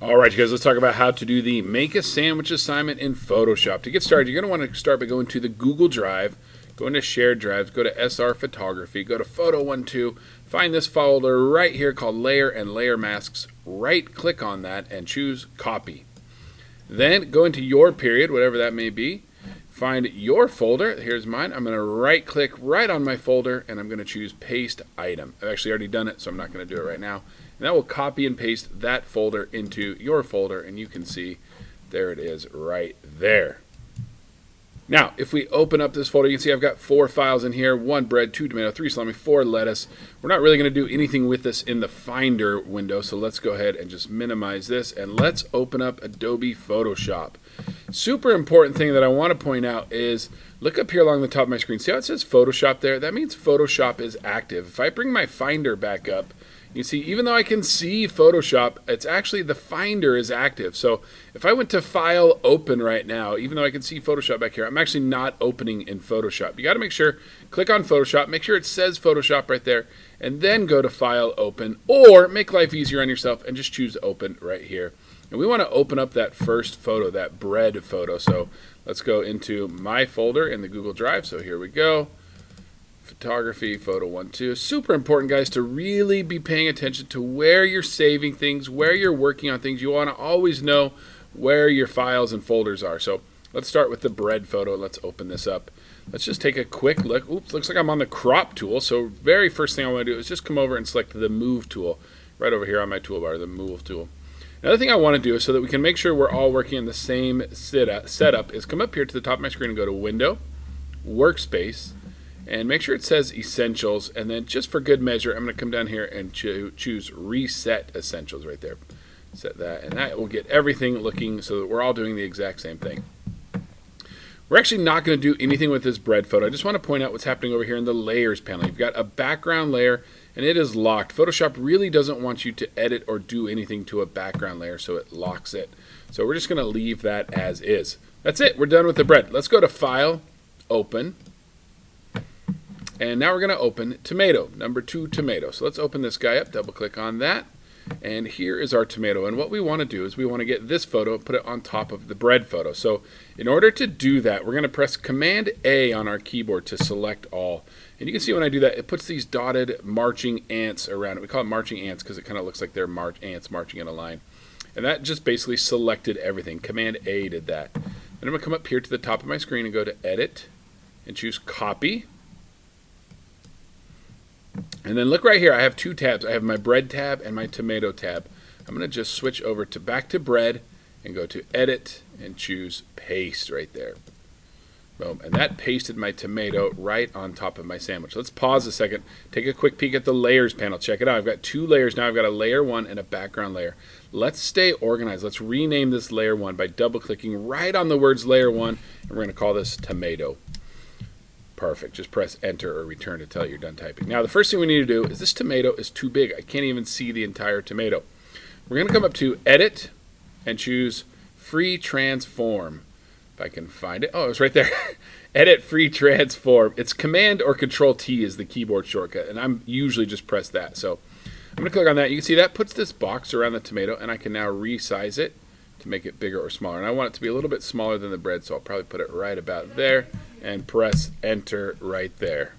All right, you guys, let's talk about how to do the make a sandwich assignment in Photoshop. To get started, you're going to want to start by going to the Google Drive, go into Shared Drives, go to SR Photography, go to Photo12, find this folder right here called Layer and Layer Masks. Right-click on that and choose Copy. Then go into your period, whatever that may be. Find your folder. Here's mine. I'm going to right-click right on my folder, and I'm going to choose Paste Item. I've actually already done it, so I'm not going to do it right now. And that will copy and paste that folder into your folder, and you can see there it is right there. Now, if we open up this folder, you can see I've got 4 files in here, 1 bread, 2 tomato, 3 salami, 4 lettuce. We're not really going to do anything with this in the Finder window, so let's go ahead and just minimize this, and let's open up Adobe Photoshop. Super important thing that I want to point out is, look up here along the top of my screen. See how it says Photoshop there? That means Photoshop is active. If I bring my Finder back up, you see, even though I can see Photoshop, it's actually the Finder is active. So if I went to File, Open right now, even though I can see Photoshop back here, I'm actually not opening in Photoshop. You got to make sure, click on Photoshop, make sure it says Photoshop right there, and then go to File, Open, or make life easier on yourself and just choose Open right here. And we want to open up that first photo, that bread photo. So let's go into my folder in the Google Drive. So here we go. Photography, Photo12. Super important, guys, to really be paying attention to where you're saving things, where you're working on things. You want to always know where your files and folders are. So let's start with the bread photo. Let's open this up. Let's just take a quick look. Oops, looks like I'm on the crop tool. So very first thing I want to do is just come over and select the move tool right over here on my toolbar, the move tool. Another thing I want to do is so that we can make sure we're all working in the same setup is come up here to the top of my screen and go to Window, Workspace, and make sure it says Essentials, and then just for good measure, I'm going to come down here and choose Reset Essentials right there. Set that, and that will get everything looking so that we're all doing the exact same thing. We're actually not going to do anything with this bread photo. I just want to point out what's happening over here in the Layers panel. You've got a background layer, and it is locked. Photoshop really doesn't want you to edit or do anything to a background layer, so it locks it. So we're just going to leave that as is. That's it. We're done with the bread. Let's go to File, Open. And now we're going to open tomato, number 2 tomato. So let's open this guy up, double click on that. And here is our tomato. And what we want to do is we want to get this photo and put it on top of the bread photo. So in order to do that, we're going to press Command A on our keyboard to select all. And you can see when I do that, it puts these dotted marching ants around it. We call it marching ants because it kind of looks like they're ants marching in a line. And that just basically selected everything. Command A did that. Then I'm going to come up here to the top of my screen and go to Edit and choose Copy. And then look right here, I have 2 tabs. I have my bread tab and my tomato tab. I'm going to just switch over to back to bread and go to Edit and choose Paste right there. Boom. And that pasted my tomato right on top of my sandwich. Let's pause a second, take a quick peek at the Layers panel. Check it out. I've got 2 layers now. I've got a layer 1 and a background layer. Let's stay organized. Let's rename this layer 1 by double-clicking right on the words layer 1, and we're going to call this tomato. Perfect. Just press Enter or Return to tell it you're done typing. Now, the first thing we need to do is this tomato is too big. I can't even see the entire tomato. We're going to come up to Edit and choose Free Transform. If I can find it. Oh, it's right there. Edit Free Transform. It's Command or Control T is the keyboard shortcut, and I'm usually just press that. So I'm going to click on that. You can see that puts this box around the tomato, and I can now resize it to make it bigger or smaller. And I want it to be a little bit smaller than the bread, so I'll probably put it right about there and press Enter right there.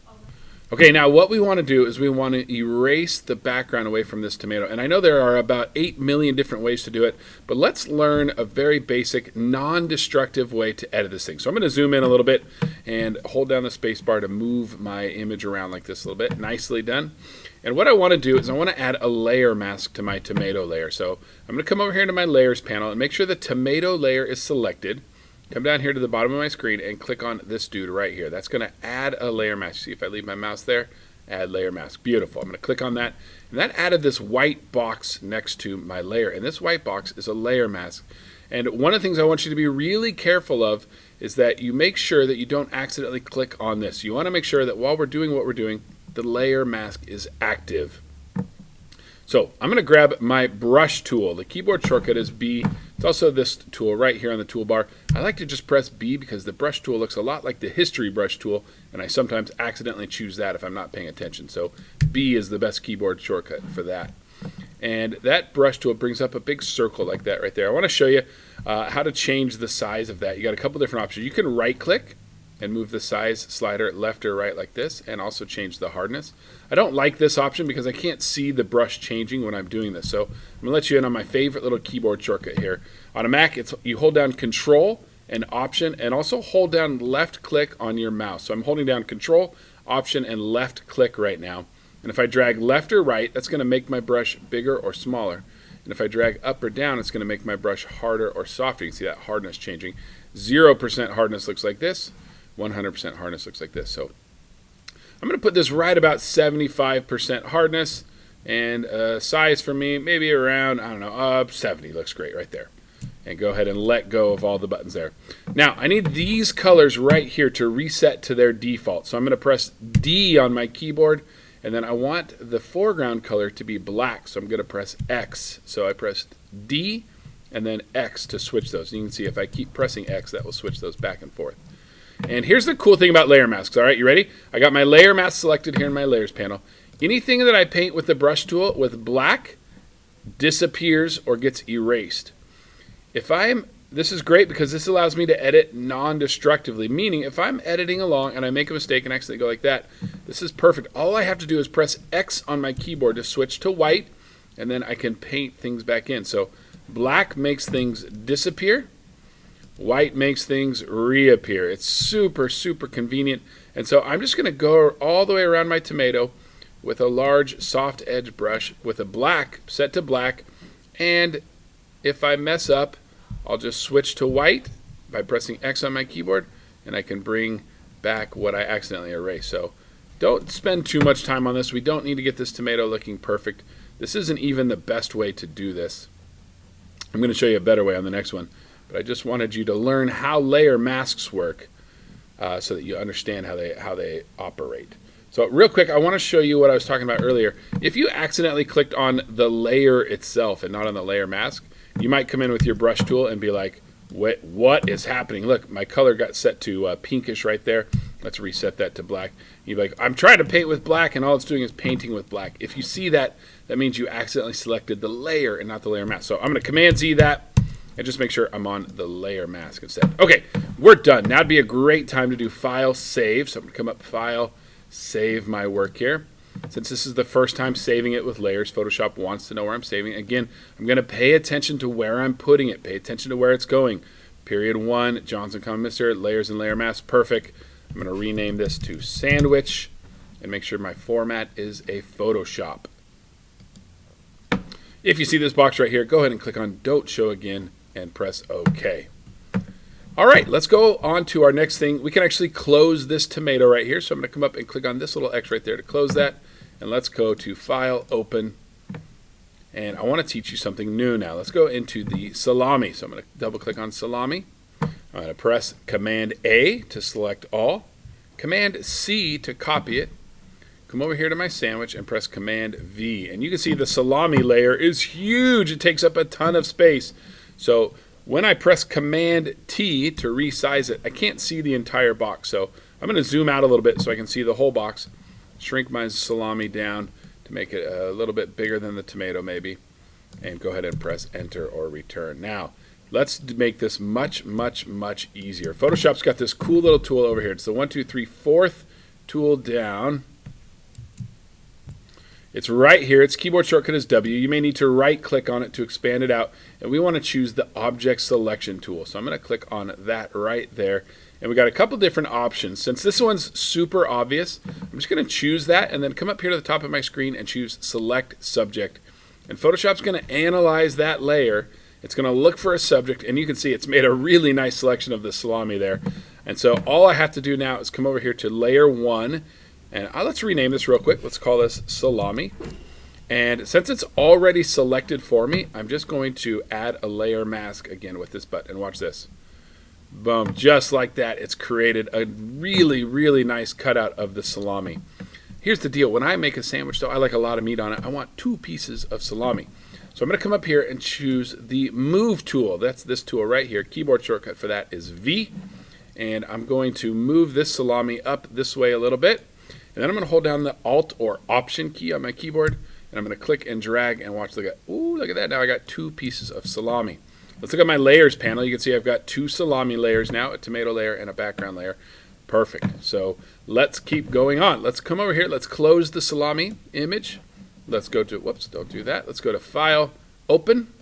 Okay, now what we want to do is we want to erase the background away from this tomato. And I know there are about 8 million different ways to do it, but let's learn a very basic, non-destructive way to edit this thing. So I'm going to zoom in a little bit and hold down the space bar to move my image around like this a little bit. Nicely done. And what I want to do is I want to add a layer mask to my tomato layer. So I'm going to come over here to my Layers panel and make sure the tomato layer is selected. Come down here to the bottom of my screen and click on this dude right here. That's going to add a layer mask. See if I leave my mouse there? Add layer mask. Beautiful. I'm going to click on that. And that added this white box next to my layer. And this white box is a layer mask. And one of the things I want you to be really careful of is that you make sure that you don't accidentally click on this. You want to make sure that while we're doing what we're doing, the layer mask is active. So I'm going to grab my brush tool. The keyboard shortcut is B. It's also this tool right here on the toolbar. I like to just press B because the brush tool looks a lot like the history brush tool, and I sometimes accidentally choose that if I'm not paying attention. So B is the best keyboard shortcut for that. And that brush tool brings up a big circle like that right there. I want to show you how to change the size of that. You got a couple different options. You can right click and move the size slider left or right like this, and also change the hardness. I don't like this option because I can't see the brush changing when I'm doing this. So I'm gonna let you in on my favorite little keyboard shortcut here. On a Mac, you hold down Control and Option, and also hold down left click on your mouse. So I'm holding down Control, Option, and left click right now. And if I drag left or right, that's gonna make my brush bigger or smaller. And if I drag up or down, it's gonna make my brush harder or softer. You can see that hardness changing. 0% hardness looks like this. 100% hardness looks like this. So I'm going to put this right about 75% hardness, and size for me maybe around, I don't know, 70 looks great right there. And go ahead and let go of all the buttons there. Now I need these colors right here to reset to their default. So I'm going to press D on my keyboard, and then I want the foreground color to be black. So I'm going to press X. So I pressed D and then X to switch those. And you can see if I keep pressing X, that will switch those back and forth. And here's the cool thing about layer masks. All right, you ready? I got my layer mask selected here in my layers panel. Anything that I paint with the brush tool with black disappears or gets erased. This is great because this allows me to edit non-destructively, meaning if I'm editing along and I make a mistake and accidentally go like that, this is perfect. All I have to do is press X on my keyboard to switch to white, and then I can paint things back in. So black makes things disappear. White makes things reappear. It's super, super convenient. And so I'm just going to go all the way around my tomato with a large soft edge brush with a black set to black. And if I mess up, I'll just switch to white by pressing X on my keyboard, and I can bring back what I accidentally erased. So don't spend too much time on this. We don't need to get this tomato looking perfect. This isn't even the best way to do this. I'm going to show you a better way on the next one. But I just wanted you to learn how layer masks work so that you understand how they operate. So real quick, I want to show you what I was talking about earlier. If you accidentally clicked on the layer itself and not on the layer mask, you might come in with your brush tool and be like, what is happening? Look, my color got set to pinkish right there. Let's reset that to black. You'd be like, I'm trying to paint with black, and all it's doing is painting with black. If you see that, that means you accidentally selected the layer and not the layer mask. So I'm going to Command Z that. And just make sure I'm on the layer mask instead. Okay, we're done. Now would be a great time to do File, Save. So I'm going to come up, File, Save my work here. Since this is the first time saving it with layers, Photoshop wants to know where I'm saving it. Again, I'm going to pay attention to where I'm putting it. Pay attention to where it's going. Period 1, Johnson, Mr. Layers and Layer Mask, perfect. I'm going to rename this to Sandwich and make sure my format is a Photoshop. If you see this box right here, go ahead and click on Don't Show Again and press OK. All right, let's go on to our next thing. We can actually close this tomato right here. So I'm going to come up and click on this little X right there to close that. And let's go to File, Open. And I want to teach you something new now. Let's go into the salami. So I'm going to double click on salami. I'm going to press Command A to select all. Command C to copy it. Come over here to my sandwich and press Command V. And you can see the salami layer is huge. It takes up a ton of space. So when I press Command T to resize it, I can't see the entire box. So I'm going to zoom out a little bit so I can see the whole box. Shrink my salami down to make it a little bit bigger than the tomato maybe. And go ahead and press Enter or Return. Now, let's make this much, much, much easier. Photoshop's got this cool little tool over here. It's the 1, 2, 3, 4th tool down. It's right here. Its keyboard shortcut is W. You may need to right-click on it to expand it out. And we want to choose the Object Selection tool. So I'm going to click on that right there. And we got a couple different options. Since this one's super obvious, I'm just going to choose that and then come up here to the top of my screen and choose Select Subject. And Photoshop's going to analyze that layer. It's going to look for a subject, and you can see it's made a really nice selection of the salami there. And so all I have to do now is come over here to Layer 1. And let's rename this real quick. Let's call this Salami. And since it's already selected for me, I'm just going to add a layer mask again with this button. And watch this. Boom. Just like that, it's created a really, really nice cutout of the salami. Here's the deal. When I make a sandwich, though, I like a lot of meat on it. I want 2 pieces of salami. So I'm going to come up here and choose the Move tool. That's this tool right here. Keyboard shortcut for that is V. And I'm going to move this salami up this way a little bit. And then I'm going to hold down the Alt or Option key on my keyboard. And I'm going to click and drag and watch. Look at that. Now I got 2 pieces of salami. Let's look at my layers panel. You can see I've got 2 salami layers now, a tomato layer and a background layer. Perfect. So let's keep going on. Let's come over here. Let's close the salami image. Let's go to, whoops, don't do that. Let's go to File, Open.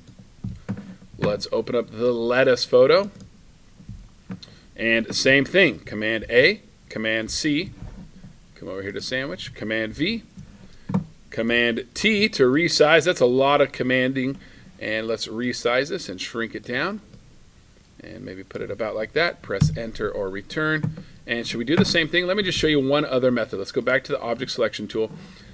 Let's open up the lettuce photo. And same thing, Command A, Command C. Come over here to sandwich, Command V. Command T to resize. That's a lot of commanding. And let's resize this and shrink it down. And maybe put it about like that. Press Enter or Return. And should we do the same thing? Let me just show you one other method. Let's go back to the Object Selection tool.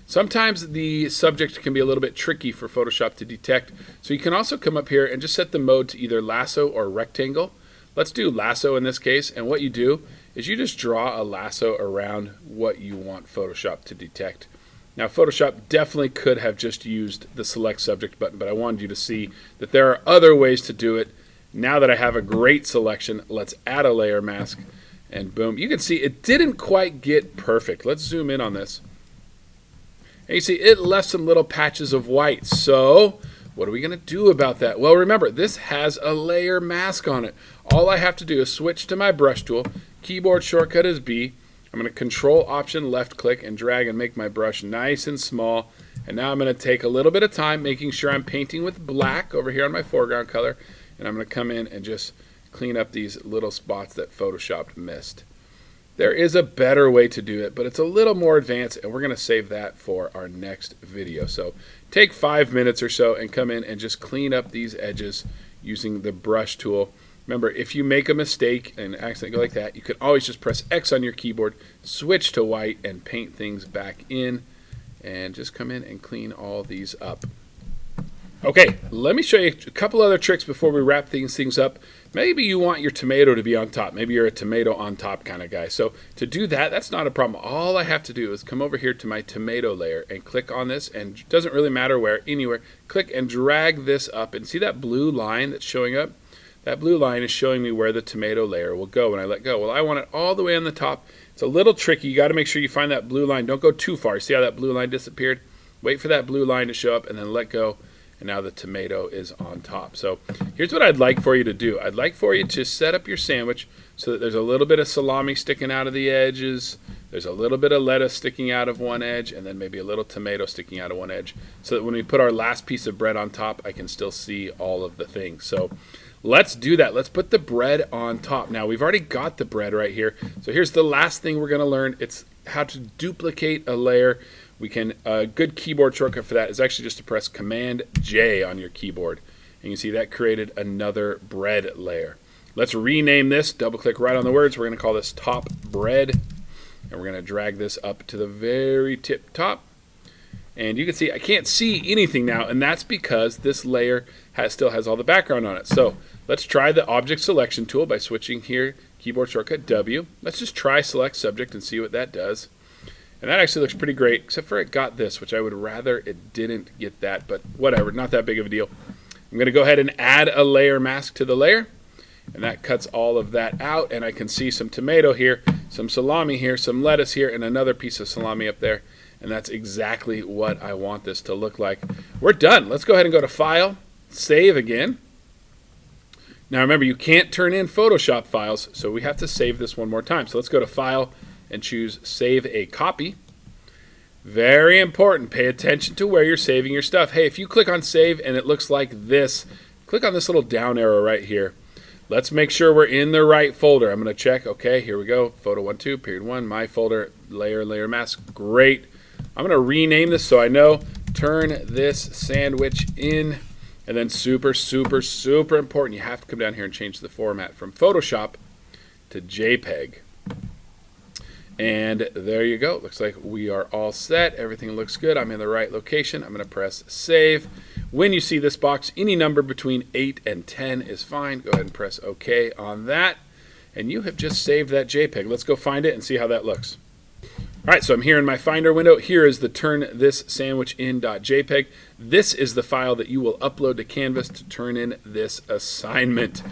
Sometimes the subject can be a little bit tricky for Photoshop to detect. So you can also come up here and just set the mode to either lasso or rectangle. Let's do lasso in this case. And what you do is you just draw a lasso around what you want Photoshop to detect. Now, Photoshop definitely could have just used the Select Subject button, but I wanted you to see that there are other ways to do it. Now that I have a great selection, let's add a layer mask, and boom. You can see it didn't quite get perfect. Let's zoom in on this. And you see it left some little patches of white. So what are we going to do about that? Well, remember, this has a layer mask on it. All I have to do is switch to my brush tool. Keyboard shortcut is B. I'm going to Control Option left click and drag and make my brush nice and small. And now I'm going to take a little bit of time making sure I'm painting with black over here on my foreground color. And I'm going to come in and just clean up these little spots that Photoshop missed. There is a better way to do it, but it's a little more advanced, and we're going to save that for our next video. So take 5 minutes or so and come in and just clean up these edges using the brush tool. Remember, if you make a mistake and accidentally go like that, you can always just press X on your keyboard, switch to white, and paint things back in, and just come in and clean all these up. Okay, let me show you a couple other tricks before we wrap these things up. Maybe you want your tomato to be on top. Maybe you're a tomato on top kind of guy. So to do that, that's not a problem. All I have to do is come over here to my tomato layer and click on this, and it doesn't really matter where, anywhere. Click and drag this up, and see that blue line that's showing up? That blue line is showing me where the tomato layer will go when I let go. Well, I want it all the way on the top. It's a little tricky. You got to make sure you find that blue line. Don't go too far. See how that blue line disappeared? Wait for that blue line to show up and then let go. And now the tomato is on top. So here's what I'd like for you to do. I'd like for you to set up your sandwich so that there's a little bit of salami sticking out of the edges. There's a little bit of lettuce sticking out of one edge, and then maybe a little tomato sticking out of one edge, so that when we put our last piece of bread on top, I can still see all of the things. So let's do that. Let's put the bread on top. Now, we've already got the bread right here. So here's the last thing we're going to learn. It's how to duplicate a layer. We can, a good keyboard shortcut for that is actually just to press Command J on your keyboard. And you see that created another bread layer. Let's rename this. Double click right on the words. We're going to call this Top Bread. And we're going to drag this up to the very tip top. And you can see I can't see anything now, and that's because this layer still has all the background on it. So let's try the Object Selection tool by switching here, keyboard shortcut W. Let's just try Select Subject and see what that does. And that actually looks pretty great, except for it got this, which I would rather it didn't get that, but whatever, not that big of a deal. I'm going to go ahead and add a layer mask to the layer, and that cuts all of that out, and I can see some tomato here, some salami here, some lettuce here, and another piece of salami up there, and that's exactly what I want this to look like. We're done. Let's go ahead and go to File, Save again. Now remember, you can't turn in Photoshop files, so we have to save this one more time. So let's go to File and choose Save a Copy. Very important. Pay attention to where you're saving your stuff. Hey, if you click on Save and it looks like this, click on this little down arrow right here. Let's make sure we're in the right folder. I'm going to check. Okay, here we go. Photo 1, 2, period 1, my folder, layer mask. Great. I'm going to rename this so I know. Turn this sandwich in. And then super, super, super important, you have to come down here and change the format from Photoshop to JPEG. And there you go. Looks like we are all set. Everything looks good. I'm in the right location. I'm going to press Save. When you see this box, any number between 8 and 10 is fine. Go ahead and press OK on that. And you have just saved that JPEG. Let's go find it and see how that looks. All right, so I'm here in my Finder window. Here is the turn this sandwich in.jpg. This is the file that you will upload to Canvas to turn in this assignment.